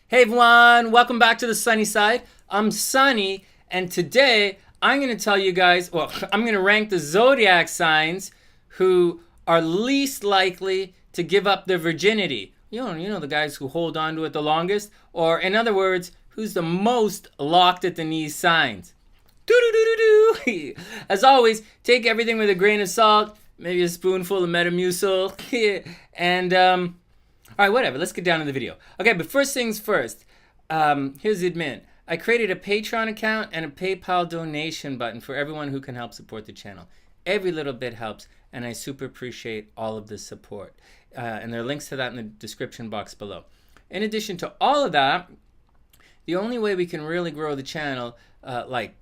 Hey everyone, welcome back to the sunny side. I'm Sonny, and today I'm going to tell you guys, I'm going to rank the zodiac signs who are least likely to give up their virginity. You know the guys who hold on to it the longest, or in other words, who's the most locked at the knees signs. Doo-doo-doo-doo-doo. As always, take everything with a grain of salt, maybe a spoonful of Metamucil, and all right, whatever. Let's get down to the video. Okay, but first things first. Here's the admin. I created a Patreon account and a PayPal donation button for everyone who can help support the channel. Every little bit helps, and I super appreciate all of the support. And there are links to that in the description box below. In addition to all of that, the only way we can really grow the channel, like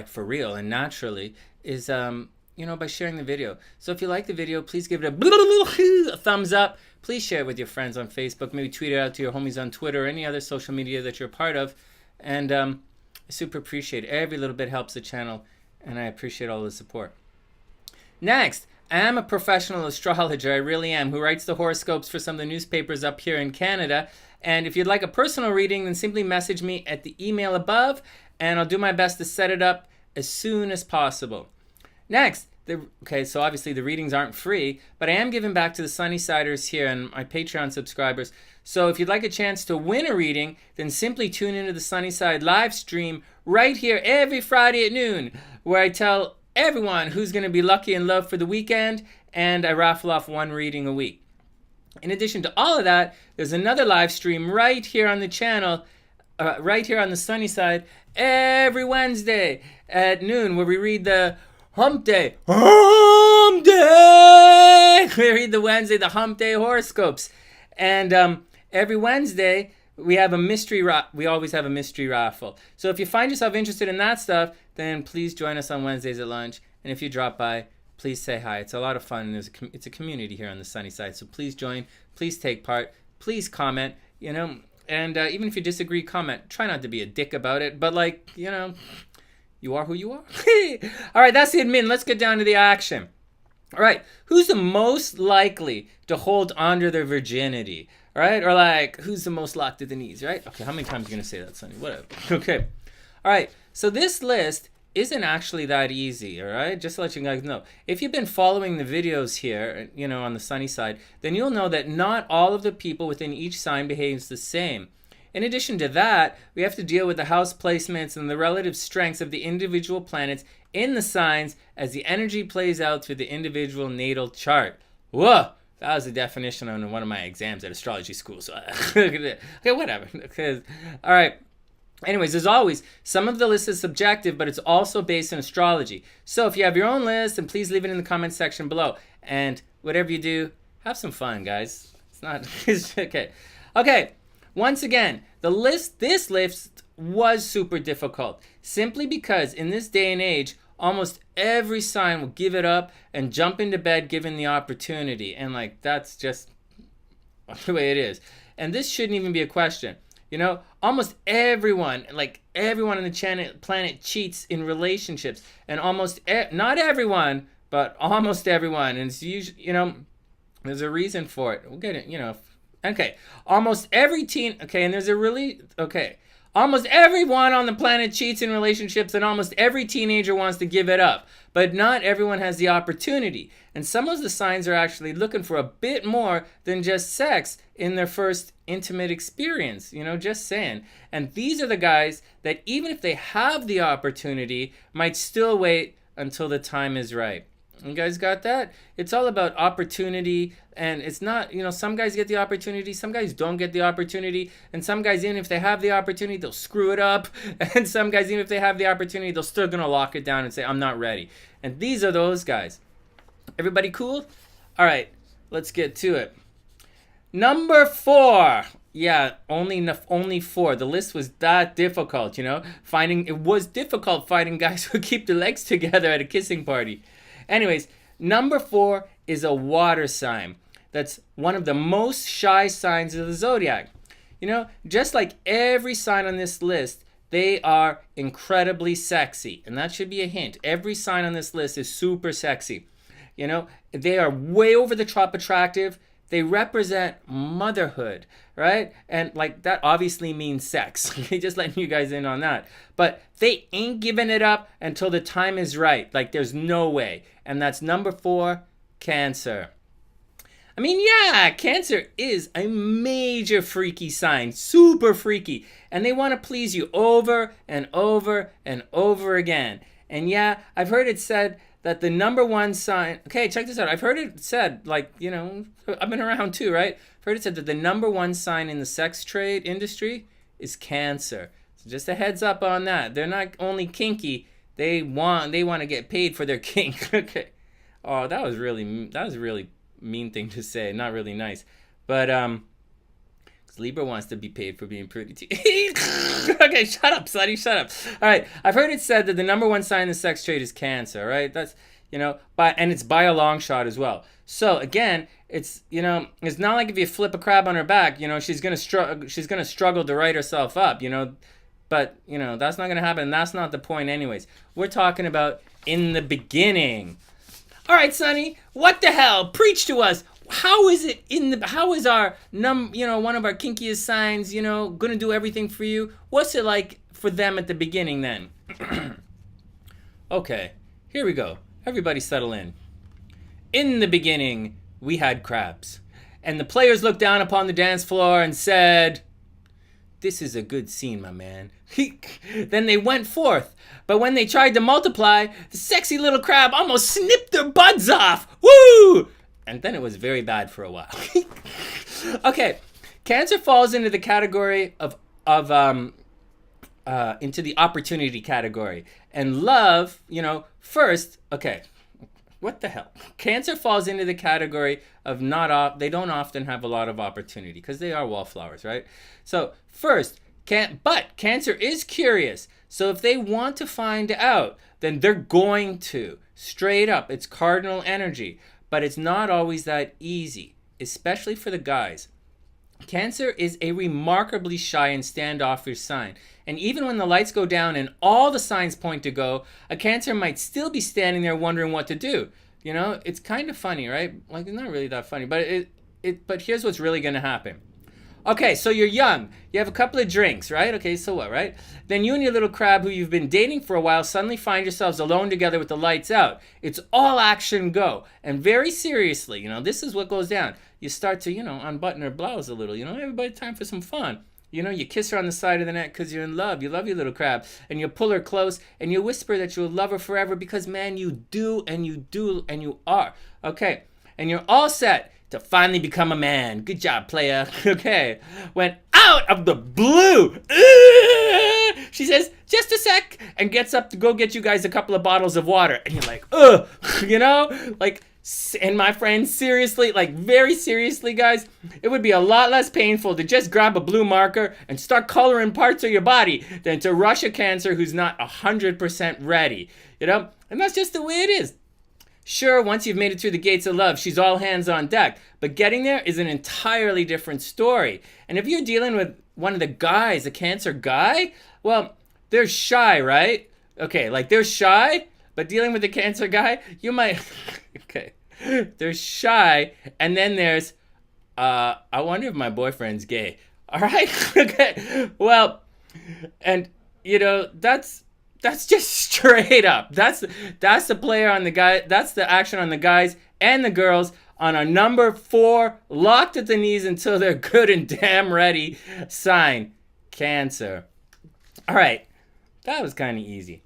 for real and naturally, is by sharing the video. So if you like the video, please give it a thumbs up. Please share it with your friends on Facebook. Maybe tweet it out to your homies on Twitter or any other social media that you're a part of. And I super appreciate it. Every little bit helps the channel, and I appreciate all the support. Next, I am a professional astrologer. I really am, who writes the horoscopes for some of the newspapers up here in Canada. And if you'd like a personal reading, then simply message me at the email above, and I'll do my best to set it up as soon as possible. Next, so obviously the readings aren't free, but I am giving back to the Sunnysiders here and my Patreon subscribers. So if you'd like a chance to win a reading, then simply tune into the Sunnyside live stream right here every Friday at noon, where I tell everyone who's going to be lucky in love for the weekend, and I raffle off one reading a week. In addition to all of that, there's another live stream right here on the channel, right here on the Sunnyside, every Wednesday at noon, where we read the Hump Day. We read the Hump Day horoscopes. And every Wednesday, we have a mystery we always have a mystery raffle. So if you find yourself interested in that stuff, then please join us on Wednesdays at lunch. And if you drop by, please say hi. It's a lot of fun. It's a community here on the sunny side. So please join. Please take part. Please comment. And even if you disagree, comment. Try not to be a dick about it. But you are who you are. All right, that's the admin. Let's get down to the action. All right, who's the most likely to hold on to their virginity? All right, or who's the most locked at the knees, right? Okay, how many times are you going to say that, Sonny? Whatever. Okay. All right, so this list isn't actually that easy, all right? Just to let you guys know. If you've been following the videos here, on the sunny side, then you'll know that not all of the people within each sign behaves the same. In addition to that, we have to deal with the house placements and the relative strengths of the individual planets in the signs as the energy plays out through the individual natal chart. Whoa! That was a definition on one of my exams at astrology school. So, okay, whatever. All right. Anyways, as always, some of the list is subjective, but it's also based on astrology. So if you have your own list, then please leave it in the comment section below. And whatever you do, have some fun, guys. It's not... okay. Okay. Once again, this list was super difficult, simply because in this day and age, almost every sign will give it up and jump into bed given the opportunity. And that's just the way it is. And this shouldn't even be a question. Almost everyone, everyone on the planet cheats in relationships. And not everyone, but almost everyone. And it's usually, there's a reason for it. We'll get it, Okay, almost every almost everyone on the planet cheats in relationships, and almost every teenager wants to give it up. But not everyone has the opportunity. And some of the signs are actually looking for a bit more than just sex in their first intimate experience, just saying. And these are the guys that even if they have the opportunity, might still wait until the time is right. You guys got that? It's all about opportunity, and it's not, some guys get the opportunity, some guys don't get the opportunity, and some guys, even if they have the opportunity, they'll screw it up, and some guys, even if they have the opportunity, they're still going to lock it down and say, I'm not ready. And these are those guys. Everybody cool? All right, let's get to it. Number 4. Yeah, only 4. The list was that difficult, It was difficult finding guys who keep their legs together at a kissing party. Anyways, number 4 is a water sign. That's one of the most shy signs of the zodiac. Just like every sign on this list, they are incredibly sexy. And that should be a hint. Every sign on this list is super sexy. They are way over the top attractive. they represent motherhood, right? And like that obviously means sex. Just letting you guys in on that. But they ain't giving it up until the time is right. Like there's no way. And that's number 4, Cancer. I mean, yeah, Cancer is a major freaky sign, super freaky. And they want to please you over and over and over again. And yeah, I've heard it said that the number 1 sign, okay, check this out. I've heard it said, like, you know, I've been around too, right? I've heard it said that the number 1 sign in the sex trade industry is Cancer. So just a heads up on that. They're not only kinky, they want to get paid for their kink. Okay. Oh, that was really mean thing to say. Not really nice. But Libra wants to be paid for being pretty too. Okay, shut up, Sonny, shut up. All right, I've heard it said that the number 1 sign in the sex trade is Cancer, right? That's, you know, and it's by a long shot as well. So again, it's, you know, it's not like if you flip a crab on her back, you know, she's gonna struggle to right herself up, you know. But, you know, that's not gonna happen. And that's not the point anyways. We're talking about in the beginning. All right, Sonny, what the hell? Preach to us. How is our one of our kinkiest signs, you know, gonna do everything for you? What's it like for them at the beginning then? Okay, here we go. Everybody settle in. In the beginning, we had crabs. And the players looked down upon the dance floor and said, "This is a good scene, my man." Then they went forth. But when they tried to multiply, the sexy little crab almost snipped their buds off. Woo! And then it was very bad for a while. Okay, Cancer falls into the category of into the opportunity category. And love, you know, first, okay, what the hell? Cancer falls into the category of they don't often have a lot of opportunity because they are wallflowers, right? So first, but Cancer is curious. So if they want to find out, then they're going to. Straight up, it's cardinal energy. But it's not always that easy, especially for the guys. Cancer is a remarkably shy and standoffish sign. And even when the lights go down and all the signs point to go, a Cancer might still be standing there wondering what to do. You know, it's kind of funny, right? Like, it's not really that funny, but but here's what's really going to happen. Okay, so you're young. You have a couple of drinks, right? Okay, so what, right? Then you and your little crab who you've been dating for a while suddenly find yourselves alone together with the lights out. It's all action go. And very seriously, you know, this is what goes down. You start to, you know, unbutton her blouse a little. You know, everybody, time for some fun. You know, you kiss her on the side of the neck because you're in love. You love your little crab. And you pull her close and you whisper that you'll love her forever because, man, you do and you do and you are. Okay, and you're all set to finally become a man. Good job, playa. Okay. When out of the blue, she says, "Just a sec," and gets up to go get you guys a couple of bottles of water. And you're like, ugh, you know? Like, and my friends, seriously, like very seriously, guys, it would be a lot less painful to just grab a blue marker and start coloring parts of your body than to rush a Cancer who's not 100% ready, you know? And that's just the way it is. Sure, once you've made it through the gates of love, she's all hands on deck. But getting there is an entirely different story. And if you're dealing with one of the guys, a Cancer guy, well, they're shy, right? Okay, like they're shy, but dealing with a Cancer guy, you might... Okay. They're shy, and then there's, I wonder if my boyfriend's gay. All right? Okay. Well, and, you know, that's just straight up. That's the player on the guy. That's the action on the guys and the girls on a number 4, locked at the knees until they're good and damn ready sign, Cancer. All right, that was kind of easy.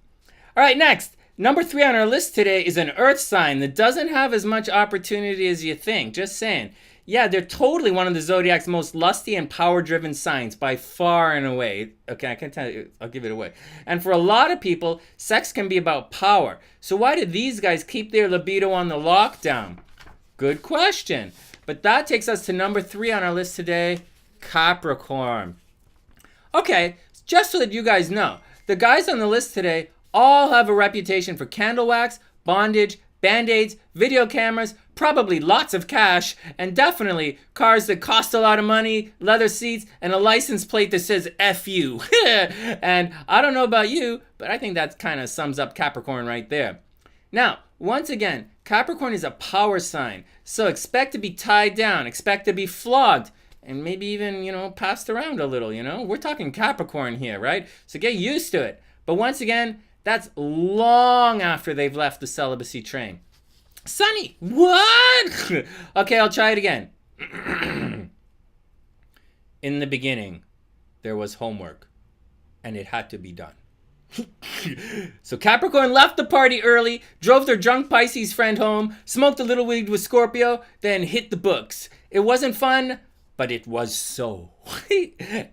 All right, next. Number 3 on our list today is an earth sign that doesn't have as much opportunity as you think. Just saying. Yeah, they're totally one of the Zodiac's most lusty and power-driven signs by far and away. Okay, I can't tell you. I'll give it away. And for a lot of people, sex can be about power. So why do these guys keep their libido on the lockdown? Good question. But that takes us to number 3 on our list today, Capricorn. Okay, just so that you guys know, the guys on the list today all have a reputation for candle wax, bondage, band-aids, video cameras, probably lots of cash, and definitely cars that cost a lot of money, leather seats, and a license plate that says F you. And I don't know about you, but I think that kind of sums up Capricorn right there. Now, once again, Capricorn is a power sign. So expect to be tied down, expect to be flogged, and maybe even, passed around a little, We're talking Capricorn here, right? So get used to it. But once again, that's long after they've left the celibacy train. Sonny, what? Okay, I'll try it again. In the beginning, there was homework, and it had to be done. So Capricorn left the party early, drove their drunk Pisces friend home, smoked a little weed with Scorpio, then hit the books. It wasn't fun, but it was so.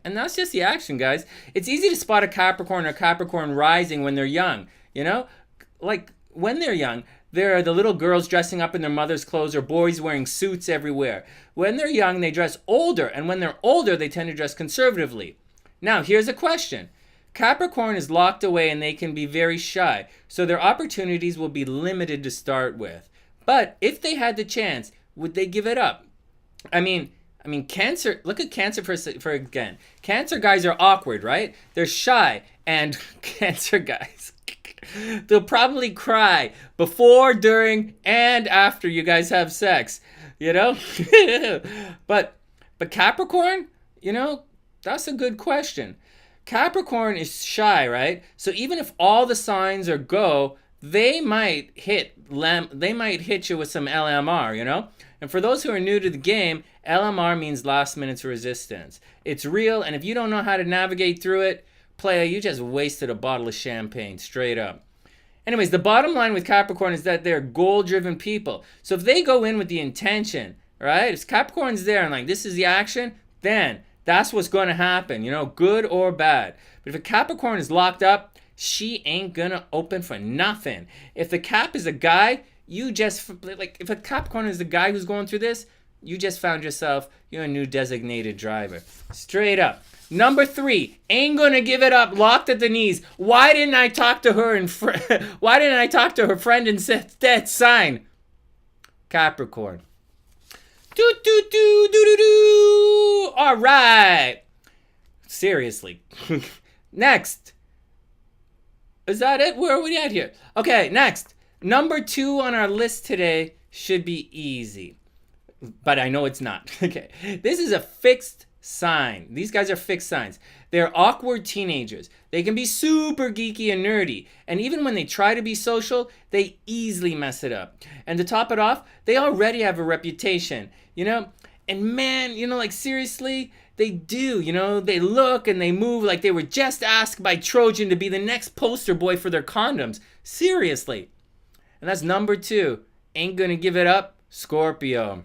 And that's just the action, guys. It's easy to spot a Capricorn or Capricorn rising when they're young, Like, when they're young, there are the little girls dressing up in their mother's clothes or boys wearing suits everywhere. When they're young, they dress older, and when they're older, they tend to dress conservatively. Now, here's a question. Capricorn is locked away and they can be very shy, so their opportunities will be limited to start with. But if they had the chance, would they give it up? I mean, Cancer, look at Cancer for again. Cancer guys are awkward, right? They're shy, and Cancer guys, they'll probably cry before, during, and after you guys have sex, But Capricorn, that's a good question. Capricorn is shy, right? So even if all the signs are go, they might hit you with some LMR, And for those who are new to the game, LMR means last minute's resistance. It's real, and if you don't know how to navigate through it, player, you just wasted a bottle of champagne, straight up. Anyways, the bottom line with Capricorn is that they're goal-driven people. So if they go in with the intention, right? If Capricorn's there and like, this is the action, then that's what's going to happen, good or bad. But if a Capricorn is locked up, she ain't going to open for nothing. If the Cap is a guy, if a Capricorn is the guy who's going through this, you just found yourself, a new designated driver. Straight up. Number 3, ain't gonna give it up, locked at the knees. Why didn't I talk to her why didn't I talk to her friend and set that sign? Capricorn. All right. Seriously. Next. Is that it? Where are we at here? Okay, next. Number 2 on our list today should be easy. But I know it's not. Okay. This is a fixed sign. These guys are fixed signs. They're awkward teenagers. They can be super geeky and nerdy. And even when they try to be social, they easily mess it up. And to top it off, they already have a reputation, And man, like seriously, they do, They look and they move like they were just asked by Trojan to be the next poster boy for their condoms. Seriously. And that's number 2. Ain't gonna give it up, Scorpio.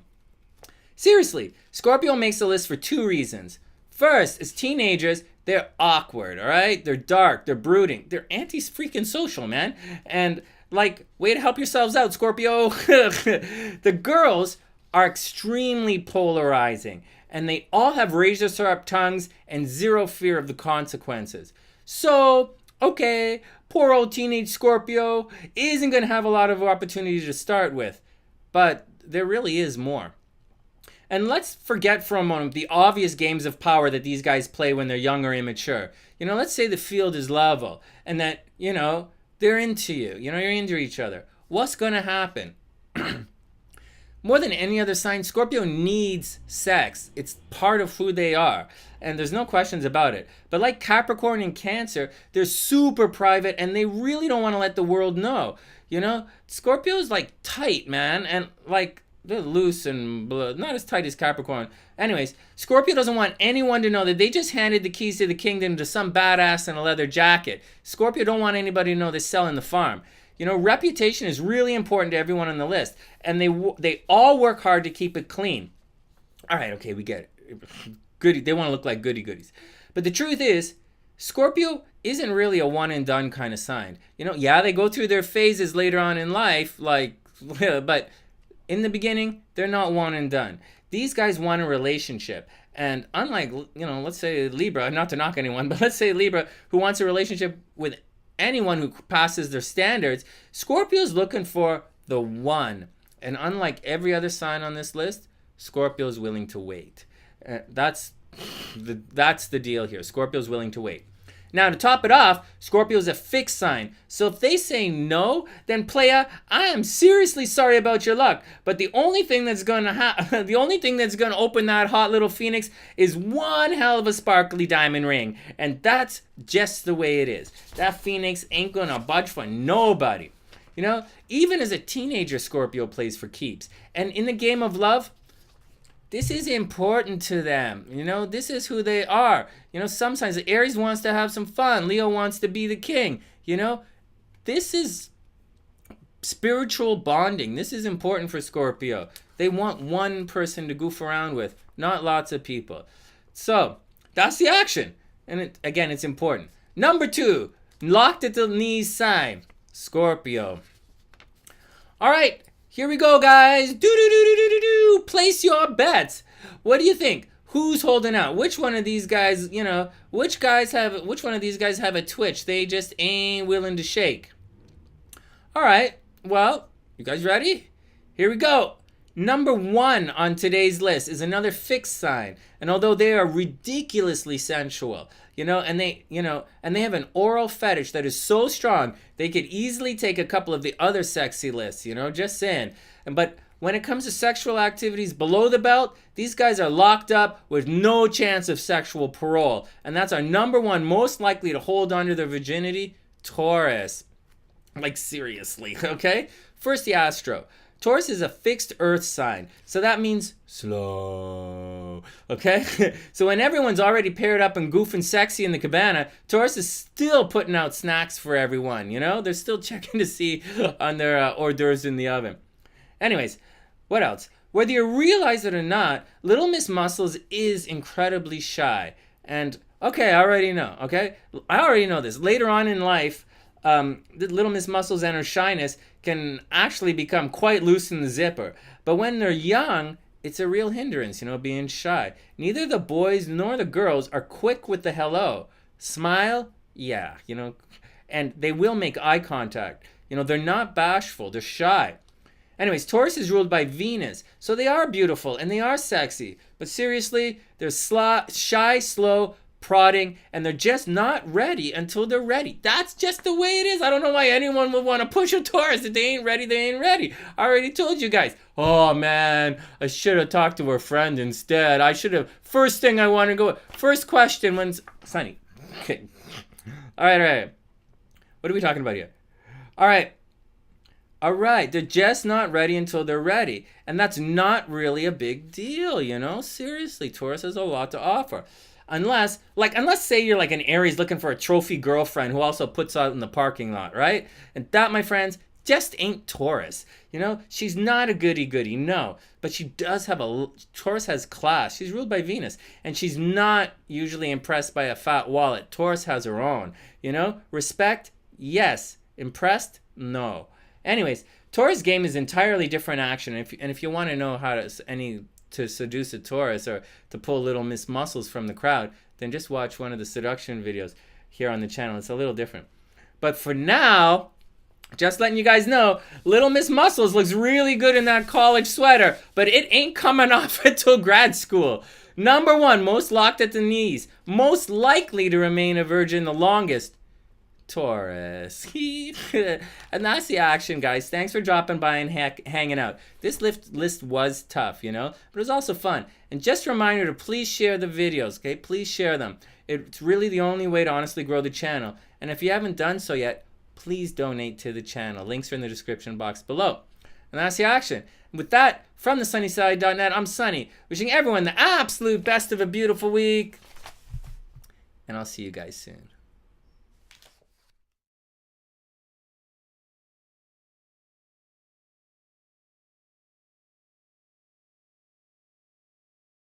Seriously, Scorpio makes the list for 2 reasons. First, as teenagers, they're awkward, all right? They're dark, they're brooding, they're anti-freaking social, man. And way to help yourselves out, Scorpio. The girls are extremely polarizing, and they all have razor-sharp tongues and zero fear of the consequences. So, okay, poor old teenage Scorpio isn't going to have a lot of opportunities to start with, but there really is more. And let's forget for a moment the obvious games of power that these guys play when they're young or immature. Let's say the field is level and that, they're into you. You're into each other. What's going to happen? More than any other sign, Scorpio needs sex. It's part of who they are. And there's no questions about it. But like Capricorn and Cancer, they're super private and they really don't want to let the world know. Scorpio's tight, man. And they're loose and not as tight as Capricorn. Anyways, Scorpio doesn't want anyone to know that they just handed the keys to the kingdom to some badass in a leather jacket. Scorpio don't want anybody to know they're selling the farm. Reputation is really important to everyone on the list. And they all work hard to keep it clean. All right, okay, we get it. Goody, they want to look like goody goodies. But the truth is, Scorpio isn't really a one and done kind of sign. Yeah, they go through their phases later on in life, but in the beginning, they're not one and done. These guys want a relationship. And unlike, let's say Libra, not to knock anyone, but let's say Libra, who wants a relationship with anyone who passes their standards, Scorpio's looking for the one. And unlike every other sign on this list, Scorpio's willing to wait. That's the deal here. Scorpio's willing to wait. Now, to top it off, Scorpio is a fixed sign. So if they say no, then playa, I am seriously sorry about your luck. But the only thing that's gonna open that hot little phoenix is one hell of a sparkly diamond ring, and that's just the way it is. That phoenix ain't gonna budge for nobody. You know, even as a teenager, Scorpio plays for keeps, and in the game of love, this is important to them. You know, this is who they are. You know, sometimes Aries wants to have some fun. Leo wants to be the king. You know, this is spiritual bonding. This is important for Scorpio. They want one person to goof around with, not lots of people. So, that's the action. And again, it's important. Number 2, locked at the knees sign, Scorpio. All right. Here we go, guys. Place your bets. What do you think? Who's holding out? Which one of these guys, you know, which one of these guys have a twitch they just ain't willing to shake? All right. Well, you guys ready? Here we go. Number 1 on today's list is another fixed sign. And although they are ridiculously sensual, and they have an oral fetish that is so strong, they could easily take a couple of the other sexy lists, just saying. But when it comes to sexual activities below the belt, these guys are locked up with no chance of sexual parole. And that's our number 1 most likely to hold on to their virginity, Taurus. Like, seriously, okay? First, the Astro. Taurus is a fixed earth sign, so that means slow, okay? So when everyone's already paired up and goofing sexy in the cabana, Taurus is still putting out snacks for everyone, They're still checking to see on their hors d'oeuvres in the oven. Anyways, what else? Whether you realize it or not, Little Miss Muscles is incredibly shy. And, okay, I already know, okay? I already know this. Later on in life, the Little Miss Muscles and her shyness can actually become quite loose in the zipper. But when they're young, it's a real hindrance, being shy. Neither the boys nor the girls are quick with the hello. Smile, yeah, and they will make eye contact. They're not bashful, they're shy. Anyways, Taurus is ruled by Venus, so they are beautiful and they are sexy. But seriously, they're shy, slow, prodding, and they're just not ready until they're ready. That's just the way it is. I don't know why anyone would want to push a Taurus. If they ain't ready, they ain't ready. I already told you guys. Oh man, I should have talked to her friend instead. I should have. First thing I want to go. First question when's Sonny. Okay. All right. What are we talking about here? All right. They're just not ready until they're ready. And that's not really a big deal, Seriously, Taurus has a lot to offer. Unless say you're like an Aries looking for a trophy girlfriend who also puts out in the parking lot, right? And that, my friends, just ain't Taurus. She's not a goody-goody, no. But she does have Taurus has class. She's ruled by Venus. And she's not usually impressed by a fat wallet. Taurus has her own. Respect, yes. Impressed, no. Anyways, Taurus game is entirely different action. And if you want to know how to seduce a Taurus or to pull Little Miss Muscles from the crowd, then just watch one of the seduction videos here on the channel. It's a little different. But for now, just letting you guys know, Little Miss Muscles looks really good in that college sweater, but it ain't coming off until grad school. Number 1, most locked at the knees, most likely to remain a virgin the longest, Taurus. And that's the action, guys. Thanks for dropping by and hanging out. This list was tough, but it was also fun. And just a reminder to please share the videos, okay? Please share them. It's really the only way to honestly grow the channel. And if you haven't done so yet, please donate to the channel. Links are in the description box below. And that's the action. And with that, from thesunnyside.net, I'm Sonny, wishing everyone the absolute best of a beautiful week. And I'll see you guys soon.